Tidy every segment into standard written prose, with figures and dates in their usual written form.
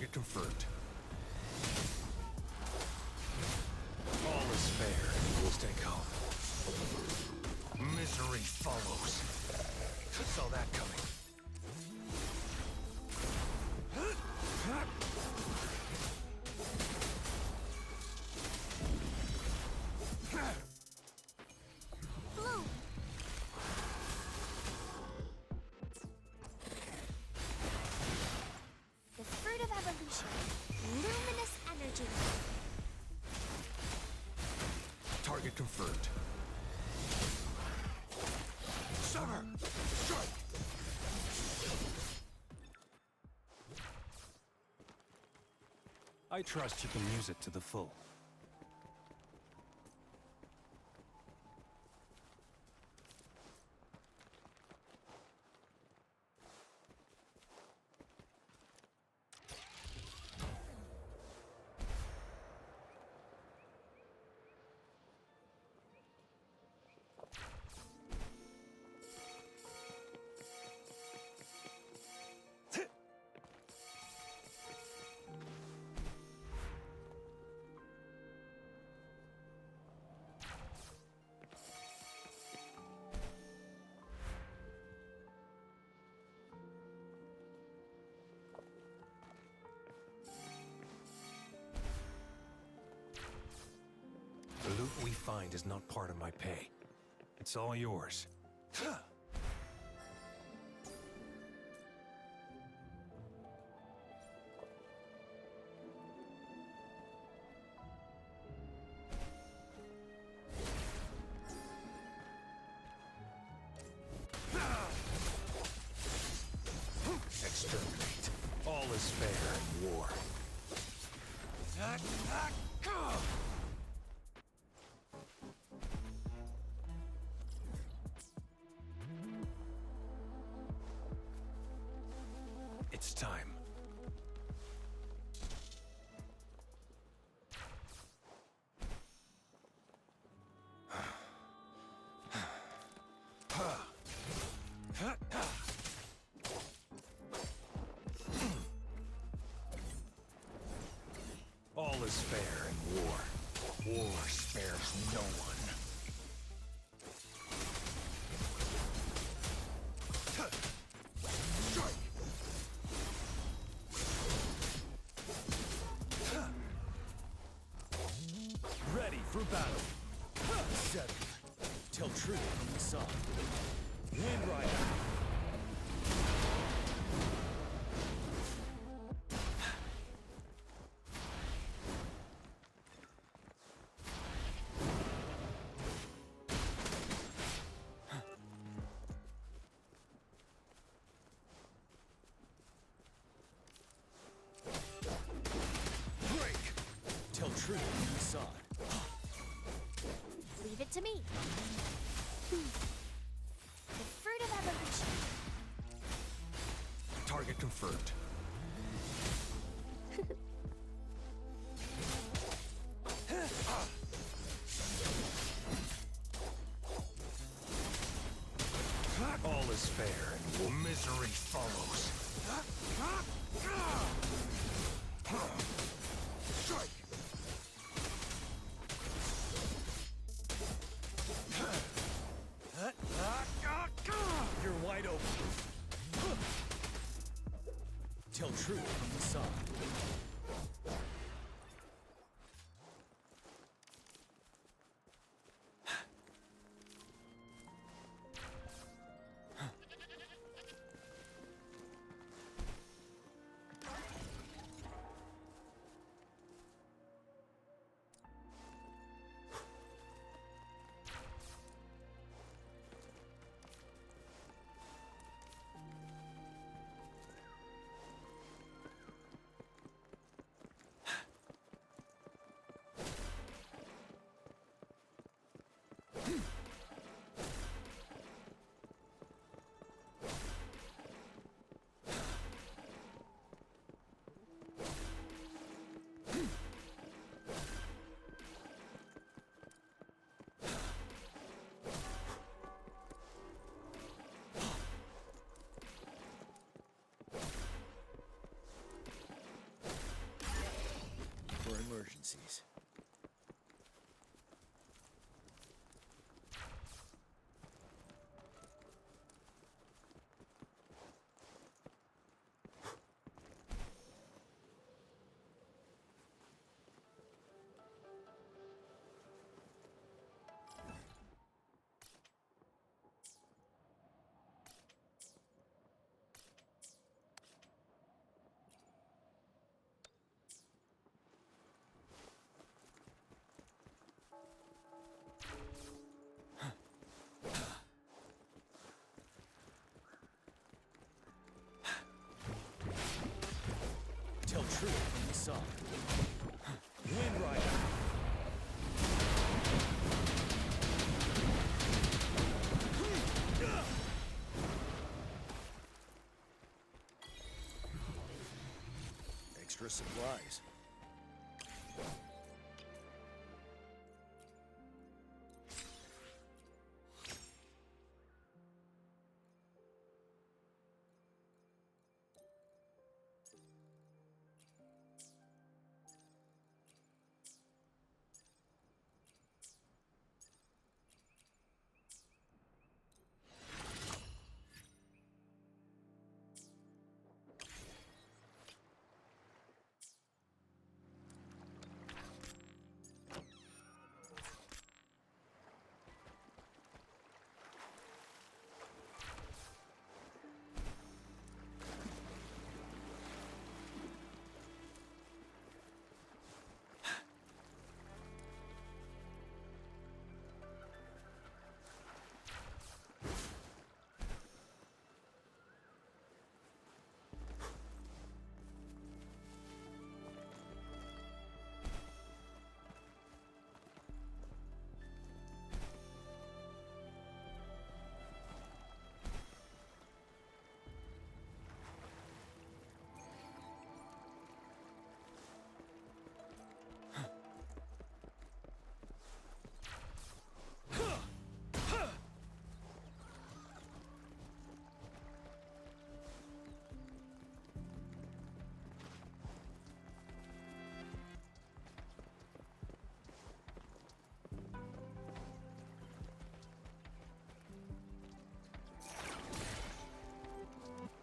Target confirmed. All is fair and we'll stay calm. Misery follows. Saw that coming. Blue. The fruit of evolution. Luminous energy. Target confirmed. Summer! Strike! I trust you can use it to the full. The loot we find is not part of my pay. It's all yours. Exterminate. All is fair in war. It's time. All is fair in war. War spares no one. Strike! Ready for battle. Settle. Tell truth from the sun. Wind Rider. Break. Tell truth from the sun. Leave it to me. The fruit of evolution. Target confirmed. All is fair and misery follows. Strike! You're wide open. Tell truth from the sun. emergencies. Tell truth from the song. Wind Rider. Extra supplies.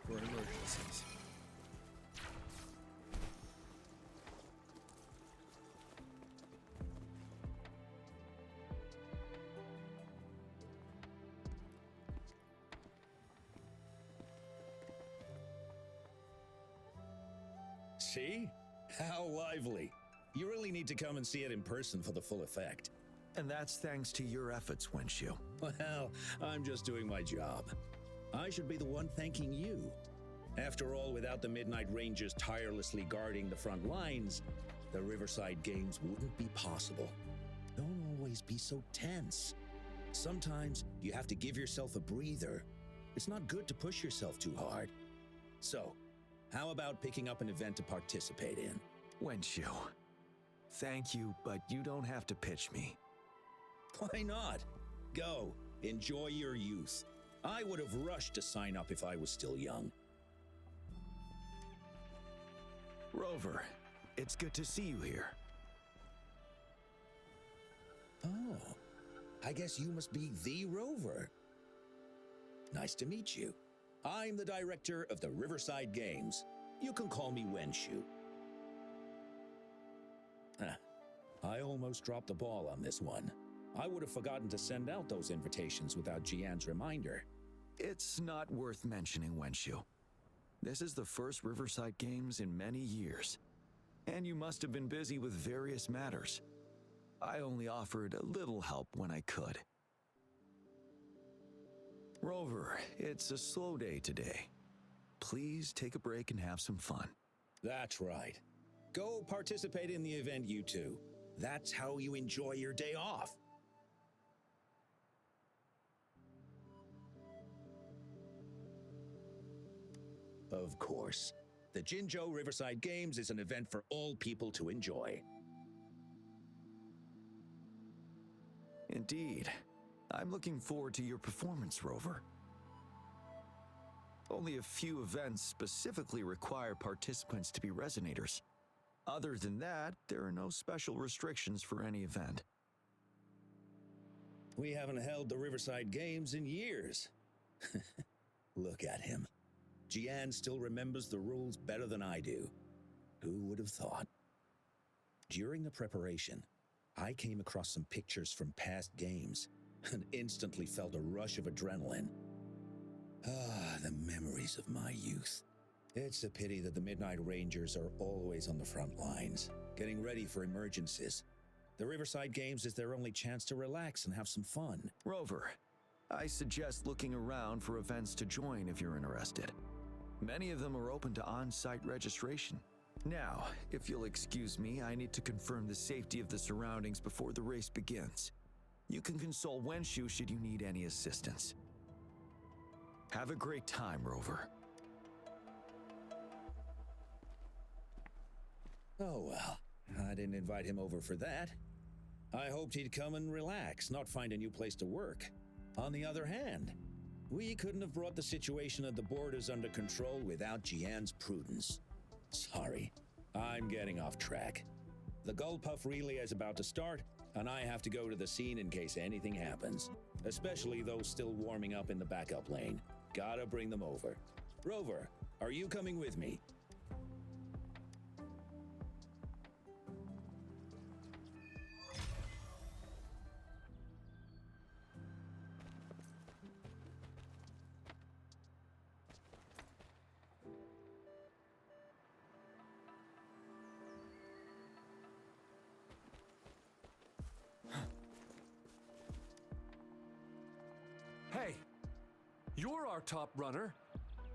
For emergencies. See? How lively. You really need to come and see it in person for the full effect. And that's thanks to your efforts, Wenshu. Well, I'm just doing my job. I should be the one thanking you. After all, without the Midnight Rangers tirelessly guarding the front lines, the Riverside Games wouldn't be possible. Don't always be so tense. Sometimes you have to give yourself a breather. It's not good to push yourself too hard. So, how about picking up an event to participate in? Wenshu, thank you, but you don't have to pitch me. Why not? Go, enjoy your youth. I would have rushed to sign up if I was still young. Rover, it's good to see you here. Oh, I guess you must be the Rover. Nice to meet you. I'm the director of the Riverside Games. You can call me Wenshu. I almost dropped the ball on this one. I would have forgotten to send out those invitations without Jian's reminder. It's not worth mentioning, Wenshu. This is the first Riverside Games in many years, and you must have been busy with various matters. I only offered a little help when I could. Rover, it's a slow day today. Please take a break and have some fun. That's right. Go participate in the event, you two. That's how you enjoy your day off. Of course. The Jinzhou Riverside Games is an event for all people to enjoy. Indeed. I'm looking forward to your performance, Rover. Only a few events specifically require participants to be resonators. Other than that, there are no special restrictions for any event. We haven't held the Riverside Games in years. Look at him. Jian still remembers the rules better than I do. Who would have thought? During the preparation, I came across some pictures from past games and instantly felt a rush of adrenaline. Ah, the memories of my youth. It's a pity that the Midnight Rangers are always on the front lines, getting ready for emergencies. The Riverside Games is their only chance to relax and have some fun. Rover, I suggest looking around for events to join if you're interested. Many of them are open to on-site registration. Now, if you'll excuse me, I need to confirm the safety of the surroundings before the race begins. You can consult Wenshu should you need any assistance. Have a great time, Rover. Oh well, I didn't invite him over for that. I hoped he'd come and relax, not find a new place to work. On the other hand, we couldn't have brought the situation at the borders under control without Jian's prudence. Sorry, I'm getting off track. The Gullpuff relay is about to start, and I have to go to the scene in case anything happens, especially those still warming up in the backup lane. Gotta bring them over. Rover, are you coming with me? Hey, you're our top runner.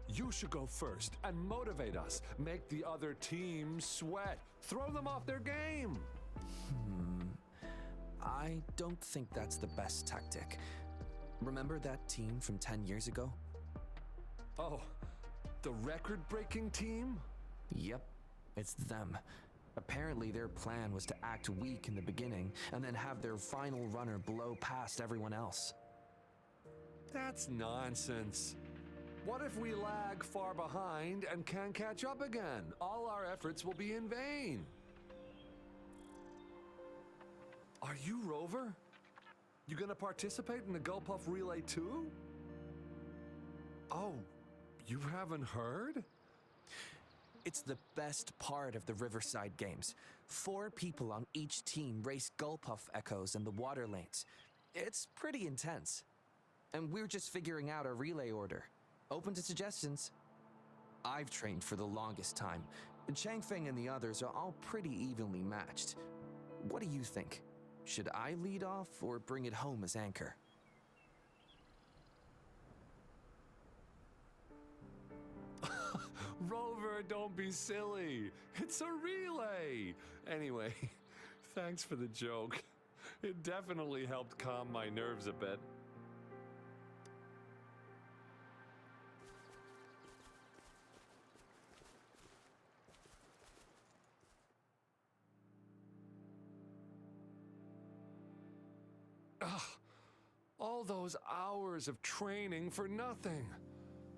You should go first and motivate us. Make the other team sweat. Throw them off their game. I don't think that's the best tactic. Remember that team from 10 years ago? Oh, the record-breaking team? Yep, it's them. Apparently their plan was to act weak in the beginning and then have their final runner blow past everyone else. That's nonsense. What if we lag far behind and can't catch up again? All our efforts will be in vain. Are you Rover? You gonna participate in the Gullpuff Relay too? Oh, you haven't heard? It's the best part of the Riverside Games. 4 people on each team race Gullpuff echoes in the water lanes. It's pretty intense. And we're just figuring out a relay order. Open to suggestions. I've trained for the longest time. Changfeng and the others are all pretty evenly matched. What do you think? Should I lead off or bring it home as anchor? Rover, don't be silly. It's a relay. Anyway, thanks for the joke. It definitely helped calm my nerves a bit. All those hours of training for nothing.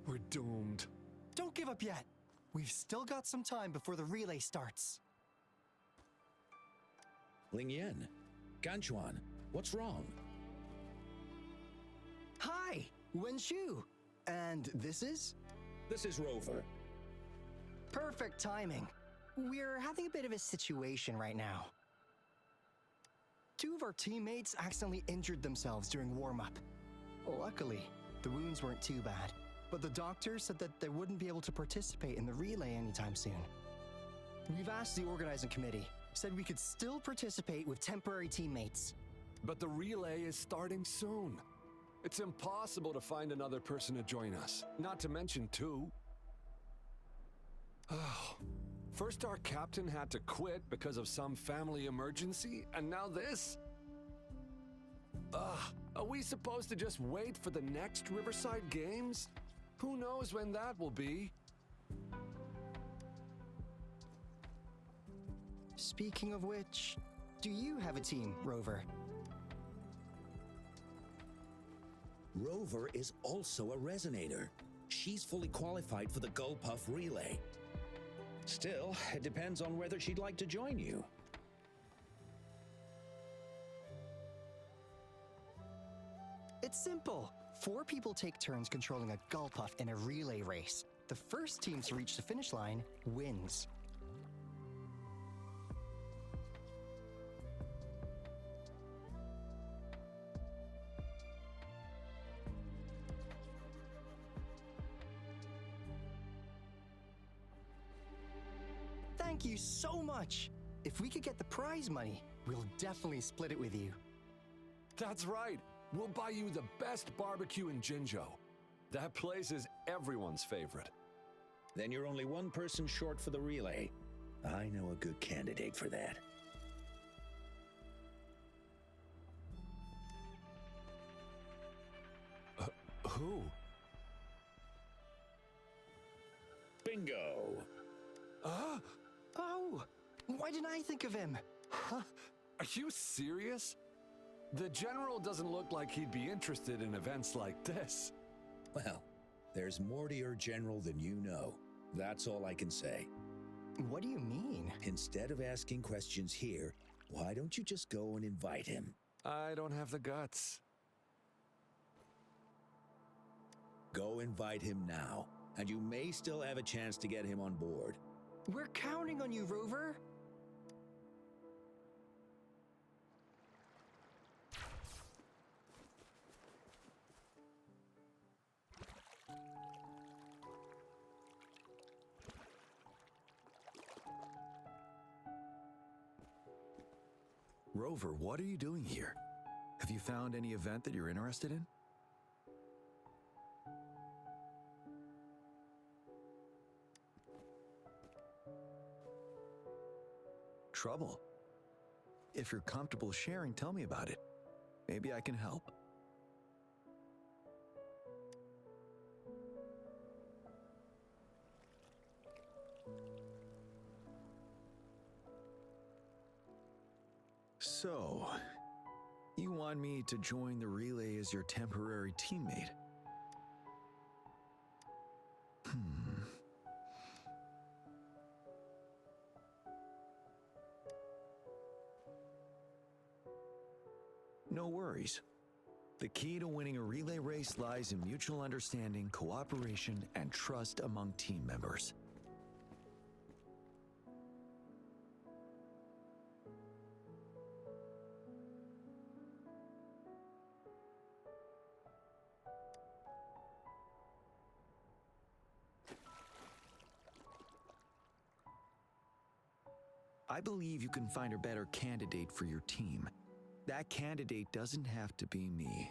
We're doomed. Don't give up yet. We've still got some time before the relay starts. Ling Yan, Ganchuan, what's wrong? Hi, Wenshu. And this is? This is Rover. Perfect timing. We're having a bit of a situation right now. 2 of our teammates accidentally injured themselves during warm-up. Luckily, the wounds weren't too bad, but the doctor said that they wouldn't be able to participate in the relay anytime soon. We've asked the organizing committee, said we could still participate with temporary teammates. But the relay is starting soon. It's impossible to find another person to join us, not to mention 2. Oh. First our captain had to quit because of some family emergency, and now this? Are we supposed to just wait for the next Riverside Games? Who knows when that will be? Speaking of which, do you have a team, Rover? Rover is also a resonator. She's fully qualified for the Gullpuff Relay. Still, it depends on whether she'd like to join you. It's simple. 4 people take turns controlling a Gulpuff in a relay race. The first team to reach the finish line wins. Thank you so much! If we could get the prize money, we'll definitely split it with you. That's right. We'll buy you the best barbecue in Jinzhou. That place is everyone's favorite. Then you're only one person short for the relay. I know a good candidate for that. Who? Bingo! Oh! Why didn't I think of him? Huh? Are you serious? The general doesn't look like he'd be interested in events like this. Well, there's more to your general than you know. That's all I can say. What do you mean? Instead of asking questions here, why don't you just go and invite him? I don't have the guts. Go invite him now, and you may still have a chance to get him on board. We're counting on you, Rover! Rover, what are you doing here? Have you found any event that you're interested in? Trouble? If you're comfortable sharing, tell me about it. Maybe I can help. So, you want me to join the relay as your temporary teammate? No worries. The key to winning a relay race lies in mutual understanding, cooperation, and trust among team members. I believe you can find a better candidate for your team. That candidate doesn't have to be me.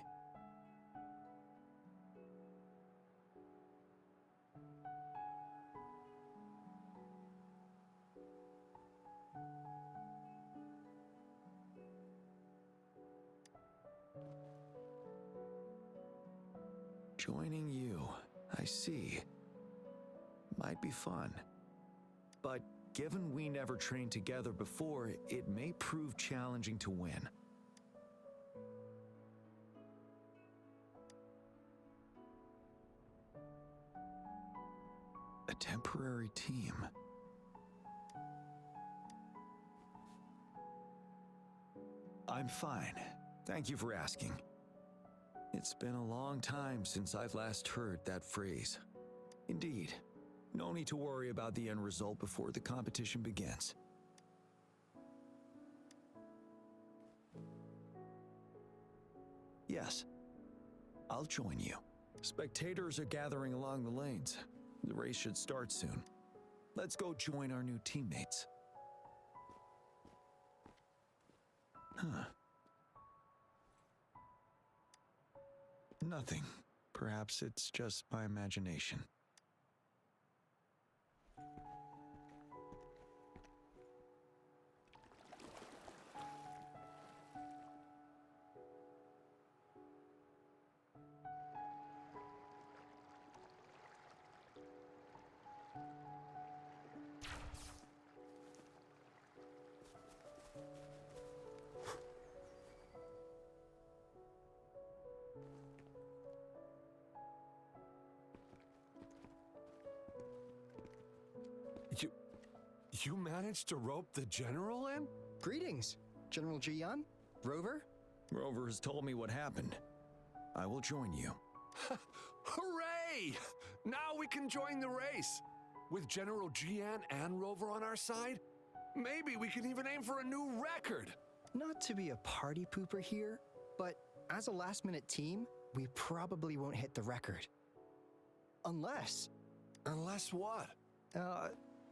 Joining you, I see. Might be fun. But given we never trained together before, it may prove challenging to win. A temporary team. I'm fine. Thank you for asking. It's been a long time since I've last heard that phrase. Indeed, no need to worry about the end result before the competition begins. Yes, I'll join you. Spectators are gathering along the lanes. The race should start soon. Let's go join our new teammates. Huh. Nothing. Perhaps it's just my imagination. You managed to rope the general in? Greetings, General Jian, Rover. Rover has told me what happened. I will join you. Hooray! Now we can join the race. With General Jian and Rover on our side, maybe we can even aim for a new record. Not to be a party pooper here, but as a last-minute team, we probably won't hit the record. Unless... Unless what?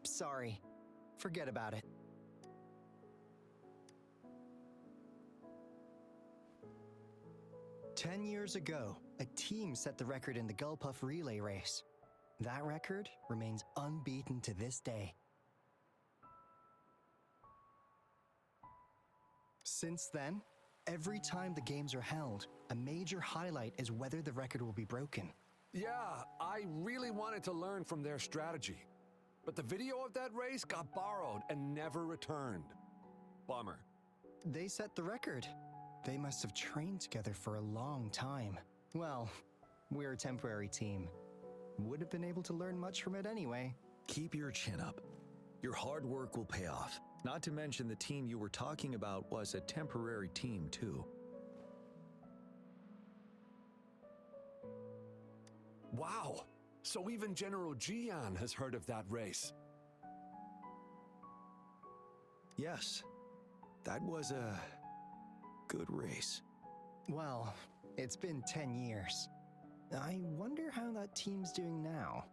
Sorry. Forget about it. "10 years ago, a team set the record in the Gulpuff relay race. That record remains unbeaten to this day. Since then, every time the games are held, a major highlight is whether the record will be broken. Yeah, I really wanted to learn from their strategy. But the video of that race got borrowed and never returned. Bummer. They set the record. They must have trained together for a long time. Well, we're a temporary team. Would have been able to learn much from it anyway. Keep your chin up. Your hard work will pay off. Not to mention the team you were talking about was a temporary team too. Wow, so even General Jian has heard of that race. Yes, that was a good race. Well, it's been 10 years. I wonder how that team's doing now.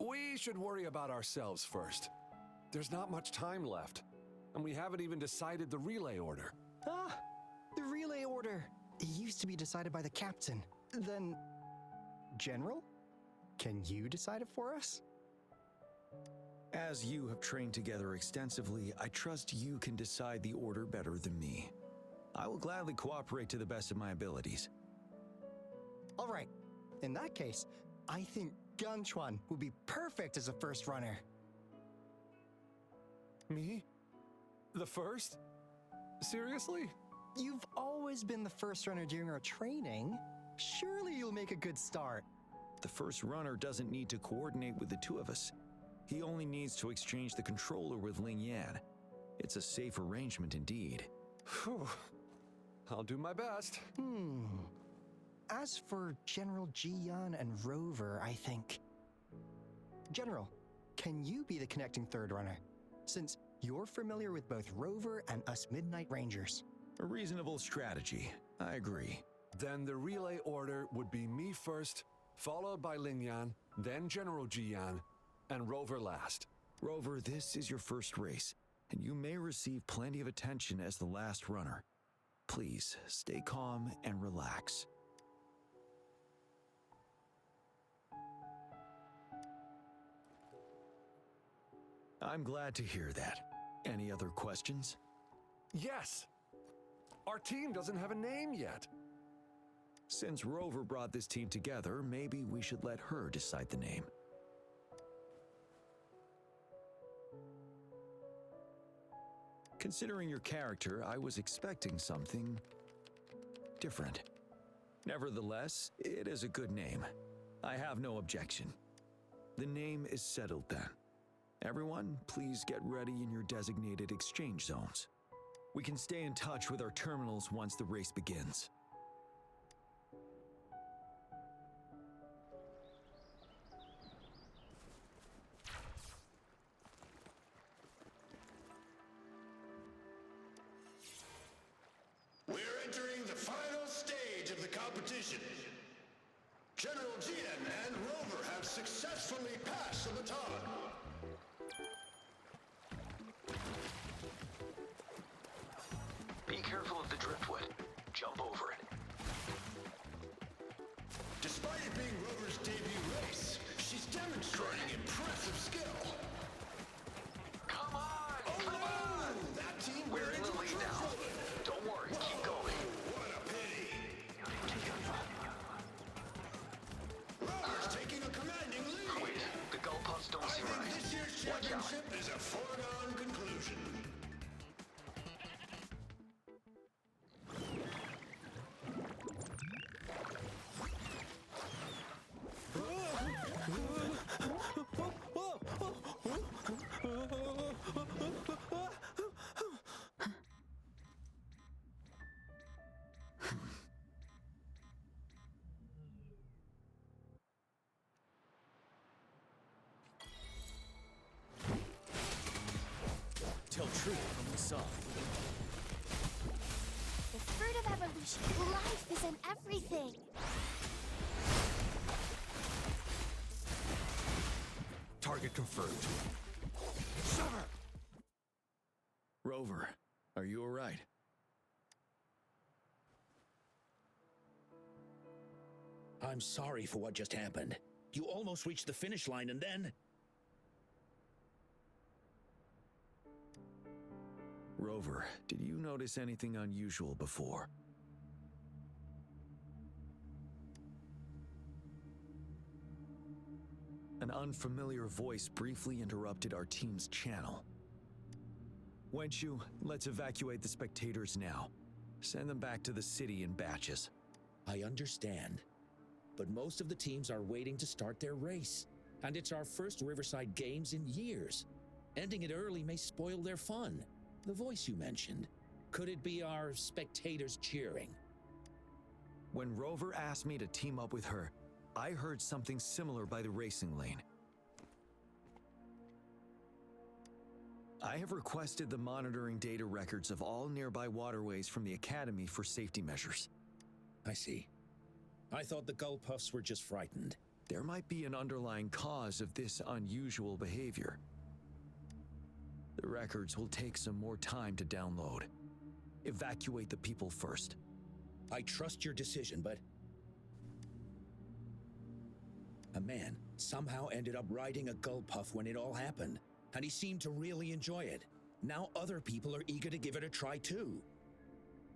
We should worry about ourselves first. There's not much time left, and we haven't even decided the relay order. Ah, the relay order. It used to be decided by the captain. Then, General? Can you decide it for us? As you have trained together extensively, I trust you can decide the order better than me. I will gladly cooperate to the best of my abilities. All right. In that case, I think Ganchuan would be perfect as a first runner. Me? The first? Seriously? You've always been the first runner during our training. Surely you'll make a good start. The first runner doesn't need to coordinate with the two of us. He only needs to exchange the controller with Ling Yan. It's a safe arrangement indeed. Phew. I'll do my best. As for General Jian and Rover, I think... General, can you be the connecting third runner? Since you're familiar with both Rover and us Midnight Rangers. A reasonable strategy. I agree. Then the relay order would be me first, followed by Ling Yan, then General Jian, and Rover last. Rover, this is your first race. and you may receive plenty of attention as the last runner. Please stay calm and relax. I'm glad to hear that. Any other questions? Yes! Our team doesn't have a name yet. Since Rover brought this team together, maybe we should let her decide the name. Considering your character, I was expecting something different. Nevertheless, it is a good name. I have no objection. The name is settled then. Everyone, please get ready in your designated exchange zones. We can stay in touch with our terminals once the race begins. We're entering the final stage of the competition. General Cziyan and Rover have successfully passed the baton. Be careful of the driftwood. Jump over it. Despite it being Rover's debut race, she's demonstrating impressive skill. Come on! Oh no! That team We're in the lead now. Don't worry, keep going. What a pity! Rover's taking a commanding lead. Wait, the goalposts don't I seem think right. this year's Watch out. championship is a foregone conclusion. Tell truth from the song. The fruit of evolution. Life is in everything. Target confirmed. Sever! Rover, are you alright? I'm sorry for what just happened. You almost reached the finish line and then... Rover, did you notice anything unusual before? An unfamiliar voice briefly interrupted our team's channel. Wenshu, let's evacuate the spectators now. Send them back to the city in batches. I understand. But most of the teams are waiting to start their race. And it's our first Riverside Games in years. Ending it early may spoil their fun. The voice you mentioned. Could it be our spectators cheering? When Rover asked me to team up with her, I heard something similar by the racing lane. I have requested the monitoring data records of all nearby waterways from the Academy for safety measures. I see. I thought the gull puffs were just frightened. There might be an underlying cause of this unusual behavior. The records will take some more time to download. Evacuate the people first. I trust your decision, but... A man somehow ended up riding a gull puff when it all happened, and he seemed to really enjoy it. Now other people are eager to give it a try too.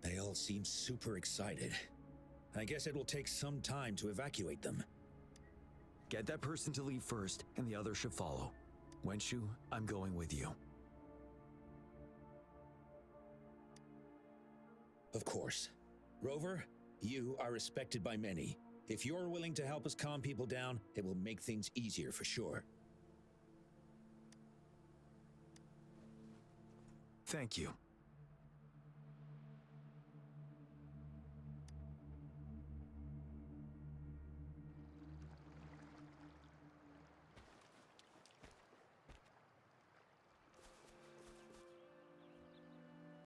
They all seem super excited. I guess it will take some time to evacuate them. Get that person to leave first, and the others should follow. Wenshu, I'm going with you. Of course. Rover, you are respected by many. If you're willing to help us calm people down, it will make things easier for sure. Thank you.